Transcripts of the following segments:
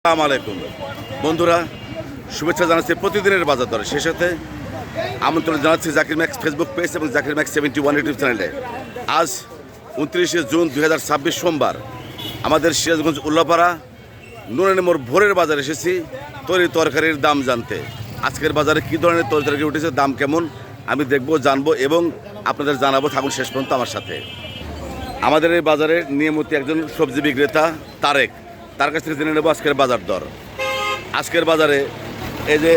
আসসালামু আলাইকুম বন্ধুরা, শুভেচ্ছা জানাচ্ছি প্রতিদিনের বাজার দরে। সেই সাথে আমন্ত্রণ জানাচ্ছি জাকির ম্যাক্স ফেসবুক পেজ এবং জাকির ম্যাক্স 71 ইউটিউব চ্যানেলে। আজ 29শে জুন 2026 সোমবার আমাদের সিরাজগঞ্জ উল্লাপাড়া নুরানি মোড় ভোরের বাজারে এসেছি তরি তরকারির দাম জানতে। আজকের বাজারে কী ধরনের তরি তরকারি উঠেছে, দাম কেমন আমি দেখবো, জানবো এবং আপনাদের জানাবো। থাকুন শেষ পর্যন্ত আমার সাথে। আমাদের এই বাজারে নিয়মিত একজন সবজি বিক্রেতা তারেক, তার কাছ থেকে জেনে নেব আজকের বাজার দর। আজকের বাজারে এই যে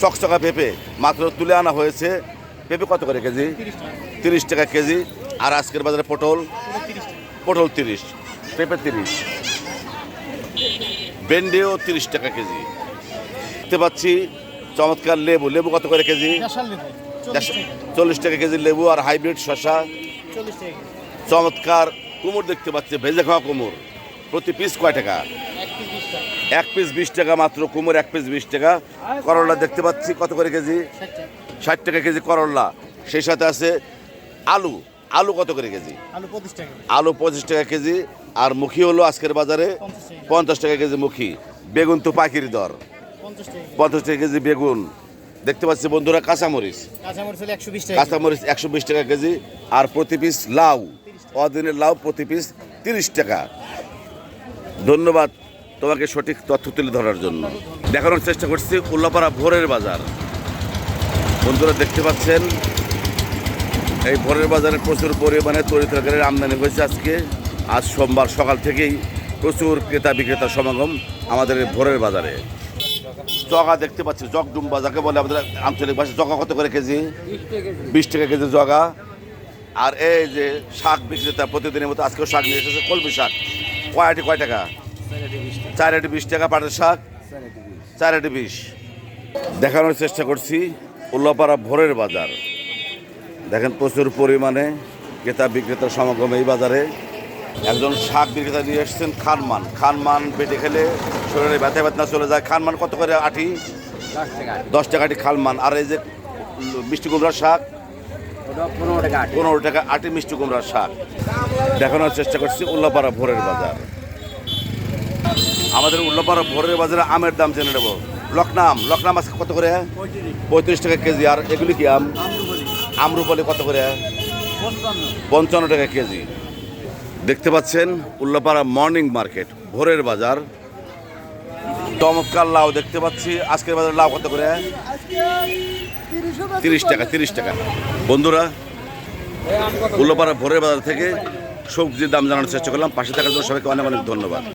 চকচকা পেঁপে মাত্র তুলে আনা হয়েছে। পেঁপে কত করে কেজি? 30 টাকা কেজি। আর আজকের বাজারে পটল 30, পেঁপে 30, ভেন্ডিও 30 টাকা কেজি। দেখতে পাচ্ছি চমৎকার লেবু কত করে কেজি? 40 টাকা কেজি লেবু। আর হাইব্রিড শসা 40 টাকা। চমৎকার কুমড় দেখতে পাচ্ছি, ভেজে খাওয়া কুমড়, প্রতি পিস কয় টাকা? এক পিস 20 টাকা মাত্র কুমড়, এক পিস 20 টাকা। করলা দেখতে পাচ্ছি কত করে কেজি? 60 টাকা কেজি করলা। সেই সাথে আছে আলু কত করে কেজি? আলু 25 টাকা কেজি। আর মুখী হলো আজকের বাজারে 50 টাকা কেজি মুখী। বেগুন তো পাইকারি দর 50 টাকা কেজি বেগুন। দেখতে পাচ্ছি বন্ধুরা কাঁচামরিচ 120 টাকা কেজি। আর প্রতি পিস লাউ, অদিনের লাউ প্রতি পিস 30 টাকা। ধন্যবাদ তোমাকে সঠিক তথ্য তুলে ধরার জন্য। দেখানোর চেষ্টা করছি উল্লাপাড়া ভোরের বাজার। বন্ধুরা দেখতে পাচ্ছেন এই ভোরের বাজারে প্রচুর পরিমাণে তরি তরকারির আমদানি হয়েছে আজকে। আজ সোমবার সকাল থেকেই প্রচুর ক্রেতা বিক্রেতা সমাগম আমাদের এই ভোরের বাজারে। জগা দেখতে পাচ্ছি, জগডুম্বা যাকে বলে আমাদের আঞ্চলিক ভাষায়। জগা কত করে কেজি? 20 টাকা কেজি জগা। আর এই যে শাক বিক্রেতা প্রতিদিনের মতো আজকেও শাক নিয়ে এসেছে, কলমি শাক কয় টাকা? 4 আটি 20 টাকা। পাটের শাক 4 আটি 20। দেখানোর চেষ্টা করছি উল্লাপাড়া ভোরের বাজার। দেখেন প্রচুর পরিমাণে ক্রেতা বিক্রেতার সমাগম এই বাজারে। একজন শাক বিক্রেতা নিয়ে এসেছেন খানমান বেটে খেলে শরীরে ব্যথা ব্যথা চলে যায়। খানমান কত করে আটি? 10 টাকা আটি খানমান। আর এই যে মিষ্টি কুমড়ার শাক 15 টাকা আটি মিষ্টি কুমড়ার শাক। দেখানোর চেষ্টা করছি উল্লাপাড়া ভোরের বাজার। আমাদের উল্লাপাড়া ভোরের বাজারে আমের দাম জেনে নেব। লকনাম আজকে কত করে? 35 টাকা কেজি। আর এগুলি কি আম? আমরুপালি কত করে? 55 টাকা কেজি। দেখতে পাচ্ছেন উল্লাপাড়া মর্নিং মার্কেট ভোরের বাজার। চমৎকার লাউ দেখতে পাচ্ছি। আজকের বাজারে লাউ কত করে? 30 টাকা। বন্ধুরা উল্লাপাড়া ভোরের বাজার থেকে সবজির দাম জানানোর চেষ্টা করলাম। পাশে থাকার জন্য সবাইকে অনেক অনেক ধন্যবাদ।